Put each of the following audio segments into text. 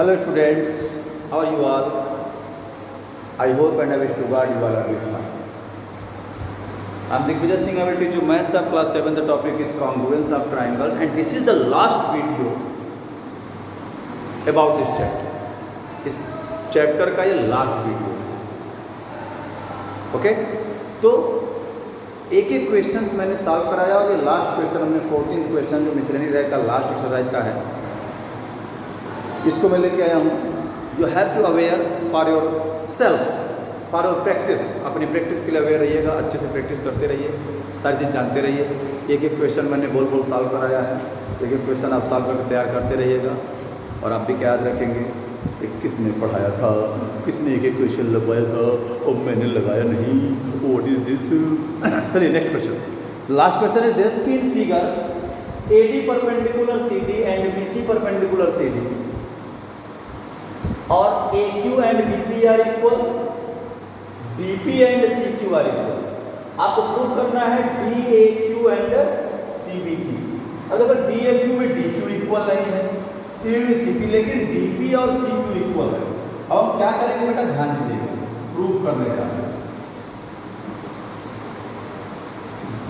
Hello students, how are you all? I hope and I wish to God you all are doing fine. I am Digvijay Singh. I will teach you maths of class 7. The topic is congruence of triangles, and this is the last video about this chapter. इस chapter का ये last video okay तो एक एक questions मैंने solve कराया और ये लास्ट क्वेश्चन हमने 14th क्वेश्चन जो मिसलेनी रैक का लास्ट एक्सरसाइज का है इसको मैं लेके आया हूँ. You have to aware for yourself for your practice. अपनी प्रैक्टिस के लिए अवेयर रहिएगा, अच्छे से प्रैक्टिस करते रहिए, सारी चीज़ जानते रहिए. एक एक क्वेश्चन मैंने बोल बोल सॉल्व कराया है, एक एक क्वेश्चन आप सॉल्व करके तैयार करते रहिएगा. और आप भी क्या याद रखेंगे किसने पढ़ाया था, किसने एक एक क्वेश्चन लगवाया था और मैंने लगाया नहीं. What is this. चलिए next question. Last question is this की in figure AD perpendicular CD and BC perpendicular CD और AQ and BP are equal, DP and CQ are equal. आपको प्रूव करना है DAQ एंड CBP. अगर DAQ में DQ equal नहीं है, CB में CP, लेकिन DP और CQ इक्वल है. अब हम क्या करेंगे बेटा, ध्यान दीजिएगा प्रूव करने का.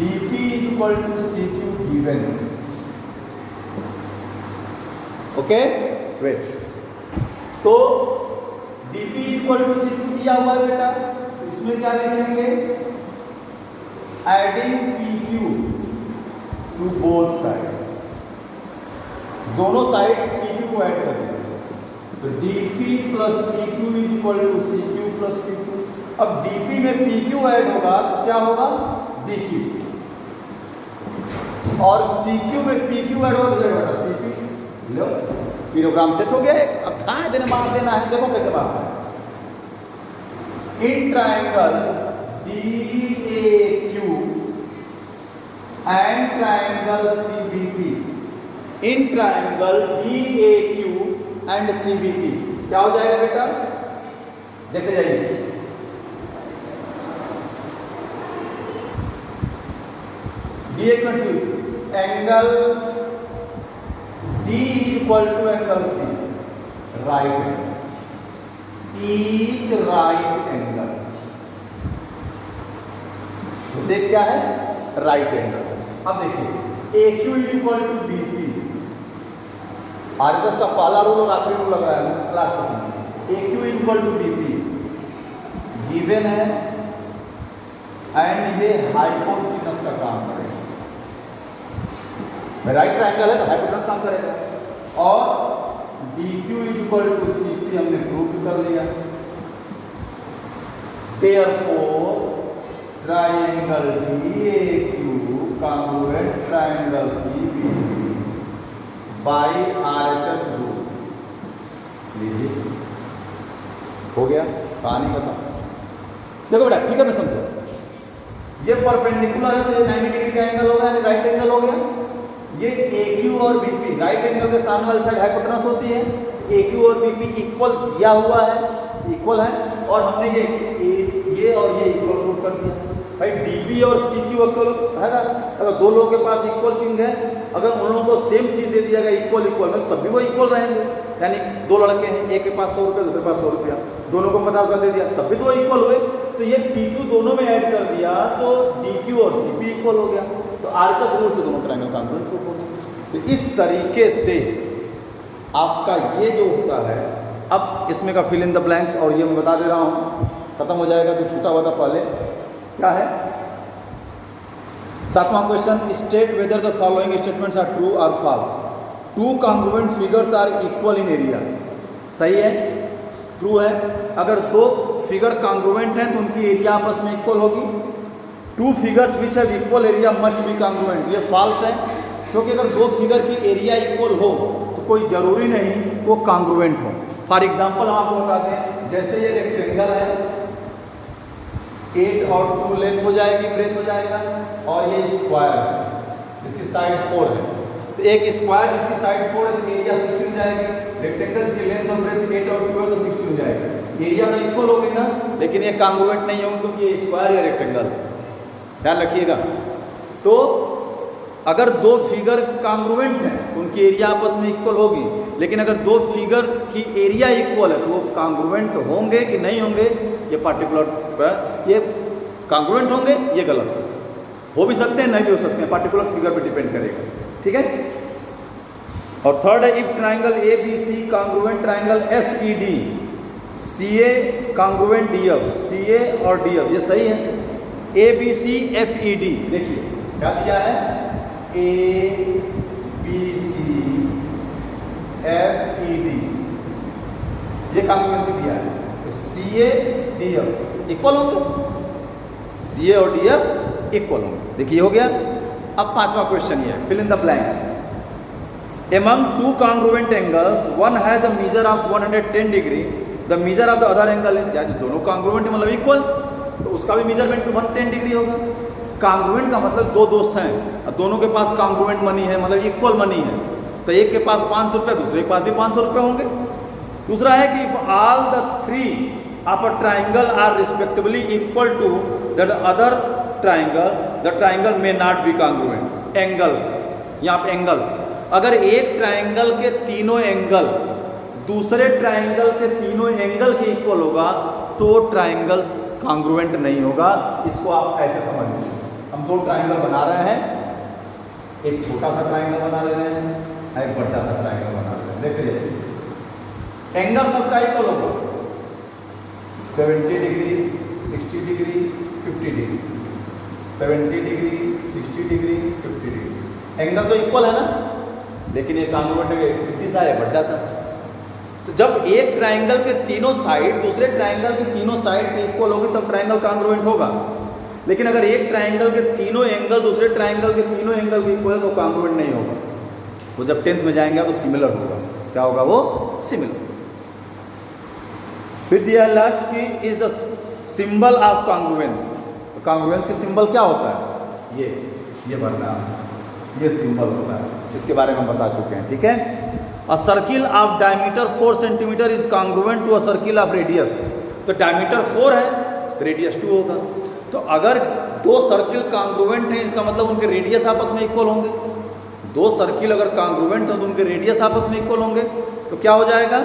DP is equal to CQ given. Okay wait. तो DP इक्वल टू CQ दिया हुआ है बेटा, तो इसमें क्या लिखेंगे, adding PQ to both side. दोनों साइड PQ को ऐड कर देंगे. तो DP plus PQ is equal to CQ plus PQ. अब DP में PQ ऐड होगा तो क्या होगा, DQ. और CQ में PQ ऐड होगा तो बेटा CP. लो पिरोग्राम सेट हो गया है. अब ध्यान देने मार देना है. देखो कैसे मारते हैं. In triangle DAQ and triangle CBP. In triangle DAQ and CBP क्या हो जाएगा बेटा, देखते जाइए. DAQ angle D equal to angle C, right angle. Each right angle. तो देख क्या है, राइट एंगल. अब देखिए AQ equal to DP. RHS का पहला रूल और आखिरी रूल लगाया है last question. AQ equal to DP given है एंड ये हाइपोटेनस का काम करेगा. राइट ट्रायंगल है तो हाइपोटेनस काम करेगा. और DQ is equal to CP हमने प्रूव कर लिया. Therefore triangle DAQ congruent triangle CBP by RHS rule. लीजिए हो गया, कहानी खत्म. देखो बेटा ठीक है, मैं समझो. ये परपेंडिकुलर है तो ये 90 डिग्री का एंगल होगा, ये राइट एंगल हो गया. ये AQ और BP राइट एंगल के सामने वाली साइड हाइपोटेनस होती है. AQ और BP इक्वल दिया हुआ है, इक्वल है. और हमने ये और ये इक्वल प्रूव कर दिया. भाई DP और CQ इक्वल है ना. अगर दो लोगों के पास इक्वल चीज है, अगर उन लोगों को सेम चीज दे दिया गया इक्वल इक्वल में, तब भी वो इक्वल रहेंगे. यानी दो लड़के हैं, एक के पास 100 रुपये, दूसरे के पास 100 रुपया, दोनों को 50 रुपया दे दिया, तब भी तो वो इक्वल हुए. तो ये PQ दोनों में ऐड कर दिया तो DQ और CP इक्वल हो गया. तो आरएचएस रूल से दोनों ट्रायंगल कॉन्ग्रुएंट प्रूफ हो गए. तो इस तरीके से आपका ये जो होता है, अब इसमें का फिल इन द ब्लैंक्स, और ये मैं बता दे रहा हूँ, खत्म हो जाएगा. जो छूटा हुआ था पहले क्या है, 7वां question. State whether the following statements are true और false. Two congruent figures are equal in area. सही है, ट्रू है. अगर दो फिगर कॉन्ग्रुएंट हैं तो उनकी एरिया आपस में इक्वल होगी. Two figures which have equal area must be congruent. ये फॉल्स है, क्योंकि अगर दो फिगर की एरिया इक्वल हो तो कोई जरूरी नहीं वो कॉन्ग्रुएंट हो. फॉर एग्जांपल हम आपको बताते हैं, जैसे ये रेक्टेंगल है, 8 और 2 लेंथ हो जाएगी, ब्रेथ हो जाएगा. और ये स्क्वायर है, इसकी साइड 4 है. तो एक स्क्वायर जिसकी साइड 4 है तो एरिया 16 जाएगी. रेक्टेंगल की लेंथ और ब्रेथ 8 और 2 है तो 16 जाएगा. एरिया तो इक्वल होगी ना, लेकिन ये कॉन्ग्रुएंट नहीं होंगे क्योंकि ये स्क्वायर या रेक्टेंगल. ध्यान रखिएगा. तो अगर दो फिगर कांग्रुएंट हैं तो उनकी एरिया आपस में इक्वल होगी, लेकिन अगर दो फिगर की एरिया इक्वल है तो वो कांग्रुएंट होंगे कि नहीं होंगे, ये पार्टिकुलर ये कांग्रुएंट होंगे, ये गलत है। हो भी सकते हैं, नहीं भी हो सकते हैं, पार्टिकुलर फिगर पे डिपेंड करेगा। ठीक है। और थर्ड है if triangle A B C congruent triangle F E D, C A congruent D F, C A और डी एफ, ये सही है। A B C F E D, देखिए क्या दिया है, A B C F E D, ये congruency दिया है। तो C A D F equal होंगे, सी ए और डी एफ इक्वल होंगे। देखिए हो गया। अब पांचवा क्वेश्चन ये है, fill in the blanks. Among two congruent angles, one has a measure of 110 degree, the measure of the other angle is, यानी दोनों congruent है मतलब इक्वल, तो उसका भी मेजरमेंट 110 डिग्री होगा। कांग्रुएंट का मतलब दो दोस्त हैं और दोनों के पास कांग्रुएंट मनी है, मतलब इक्वल मनी है, तो एक के पास 500 रुपये, दूसरे के पास भी 500 रुपये होंगे। दूसरा है कि if all the three of a triangle are respectively equal to that other triangle, the triangle may not be congruent. Angles, यहाँ पे एंगल्स, अगर एक ट्राइंगल के तीनों एंगल दूसरे ट्राइंगल के तीनों एंगल के इक्वल होगा तो ट्राइंगल्स कांग्रुएंट नहीं होगा। इसको आप ऐसे समझ लीजिए, हम दो ट्राइंगल बना रहे हैं, एक छोटा सा ट्राइंगल बना ले रहे हैं, एक बड़ा सा ट्राइंगल बना ले रहे हैं। देखिए एंगल सबका इक्वल होगा, 70 degree, 60 degree, 50 degree, 70 degree, 60 degree, 50 degree, angle तो इक्वल है ना, लेकिन ये कांग्रुएंट है, कितनी सा है, बड़ा सा। तो जब एक ट्राइंगल के तीनों साइड दूसरे ट्राइंगल के तीनों साइड के इक्वल होगी तब ट्राइंगल कांग्रुएंट होगा। लेकिन अगर एक ट्राइंगल के तीनों एंगल दूसरे ट्राइंगल के तीनों एंगल के इक्वल है तो कांग्रुएंट नहीं होगा। वो जब 10th में जाएंगे तो सिमिलर होगा। क्या होगा वो? सिमिलर। फिर दिया लास्ट की इज द सिंबल ऑफ कांग्रुएंस। कांग्रुएंस के सिंबल क्या होता है? ये भरना, ये सिंबल होता है, इसके बारे में हम बता चुके हैं। ठीक है। A circle of diameter 4 centimetre is congruent to a circle of radius. तो डायमीटर 4 है तो रेडियस 2 होगा। तो अगर दो सर्किल कांग्रुएंट हैं इसका मतलब उनके रेडियस आपस में इक्वल होंगे। दो सर्किल अगर कांग्रुएंट हैं तो उनके रेडियस आपस में इक्वल होंगे। तो क्या हो जाएगा?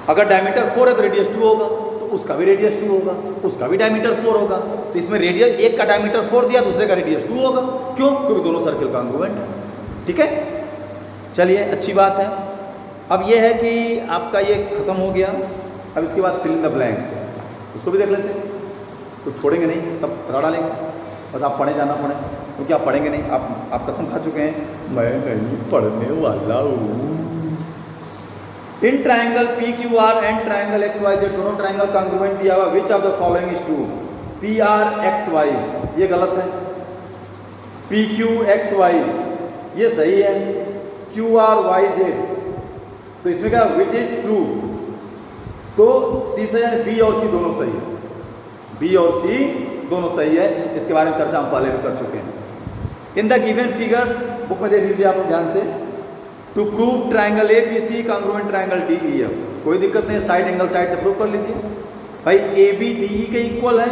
अगर डायमीटर 4 है तो रेडियस 2 होगा, तो उसका भी रेडियस 2 होगा, उसका भी डायमीटर 4 होगा। तो इसमें रेडियस, एक का डायमीटर 4 दिया, दूसरे का रेडियस 2 होगा। क्यों? क्योंकि दोनों सर्किल कांग्रुएंट हैं। ठीक है, चलिए अच्छी बात है। अब ये है कि आपका ये खत्म हो गया। अब इसके बाद फिल इन द ब्लैंक्स, उसको भी देख लेते हैं। कुछ छोड़ेंगे नहीं, सब बता डालेंगे, बस आप पढ़े जाना पड़े, क्योंकि आप पढ़ेंगे नहीं। आप कसम खा चुके हैं मैं नहीं पढ़ने वाला हूँ। In triangle P Q R and triangle X Y Z, दोनों ट्राइंगल कांग्रुएंट दिया हुआ। Which of the following is true? P R X Y, ये गलत है। पी क्यू एक्स वाई ये सही है। क्यू आर वाई जेड, तो इसमें क्या विच इज ट्रू? तो सी से यानी बी और सी दोनों सही है। बी और सी दोनों सही है। इसके बारे में चर्चा हम पहले भी कर चुके हैं। In the given figure, book में देख लीजिए आप लोग ध्यान से। To prove triangle A B C congruent triangle D E F, कोई दिक्कत नहीं, साइड एंगल साइड से प्रूव कर लीजिए। भाई ए बी डी ई के इक्वल है,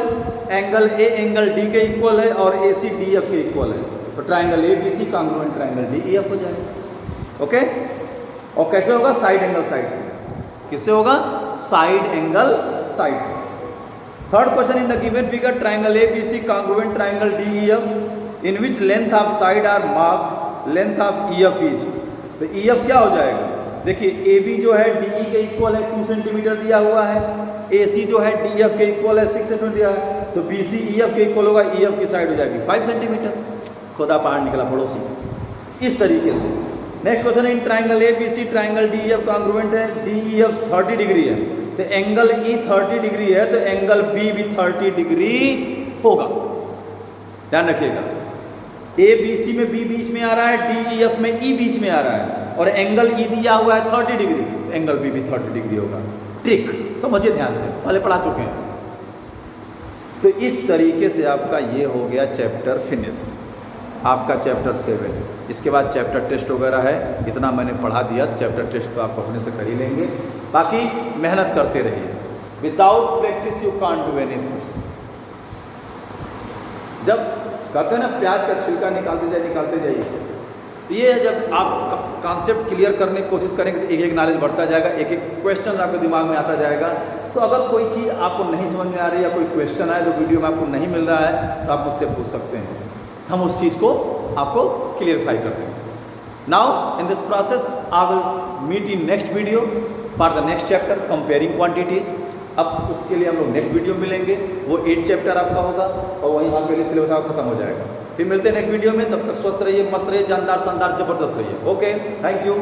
एंगल ए एंगल डी के इक्वल है और ए सी डी एफ के इक्वल है, तो triangle A B C congruent triangle D E F हो जाएगा। ओके। और कैसे होगा? साइड एंगल साइड से। किससे होगा? साइड एंगल साइड से। Third question, in the given figure triangle A B C congruent triangle D E F in which length of side are marked length of E F is. तो E F क्या हो जाएगा? देखिए A B जो है D ई के equal है, 2 centimetre दिया हुआ है। ए सी जो है डी एफ के इक्वल है, 6 सेंटीमीटर दिया है। तो बी सी ई एफ के इक्वल होगा, ई एफ की साइड हो जाएगी 5 सेंटीमीटर। खुदा पहाड़ निकला पड़ोसी। इस तरीके से। नेक्स्ट क्वेश्चन है, in triangle A B C triangle D E F congruent है, डी ई एफ 30 डिग्री है, तो एंगल ई 30 डिग्री है, तो एंगल बी भी 30 डिग्री होगा। ध्यान रखिएगा, ए बी सी में बी बीच में आ रहा है, डी ई एफ में ई बीच में आ रहा है, और एंगल ई दिया हुआ है 30 डिग्री, तो एंगल बी भी 30 डिग्री होगा। ट्रिक समझिए ध्यान से, पहले पढ़ा चुके हैं। तो इस तरीके से आपका ये हो गया चैप्टर फिनिश, आपका चैप्टर 7। इसके बाद चैप्टर टेस्ट वगैरह है, इतना मैंने पढ़ा दिया। चैप्टर टेस्ट तो आप अपने से कर ही लेंगे, बाकी मेहनत करते रहिए। Without practice you can't do anything. जब कहते हैं ना प्याज का छिलका निकालते जाइए। तो ये है, जब आप कॉन्सेप्ट क्लियर करने की कोशिश करेंगे तो एक एक नॉलेज बढ़ता जाएगा, एक एक क्वेश्चन आपके दिमाग में आता जाएगा। तो अगर कोई चीज़ आपको नहीं समझ में आ रही है या कोई क्वेश्चन है जो वीडियो में आपको नहीं मिल रहा है तो आप मुझसे पूछ सकते हैं, हम उस चीज़ को आपको क्लियरफाई कर देंगे। Now in this process I will meet in next video for the next chapter comparing quantities. अब उसके लिए हम लोग नेक्स्ट वीडियो मिलेंगे, वो 8 चैप्टर आपका होगा और वहीं आपके लिए सिलेबस आपका खत्म हो जाएगा। फिर मिलते हैं नेक्स्ट वीडियो में, तब तक स्वस्थ रहिए, मस्त रहिए, जानदार शानदार जबरदस्त रहिए। Okay, thank you.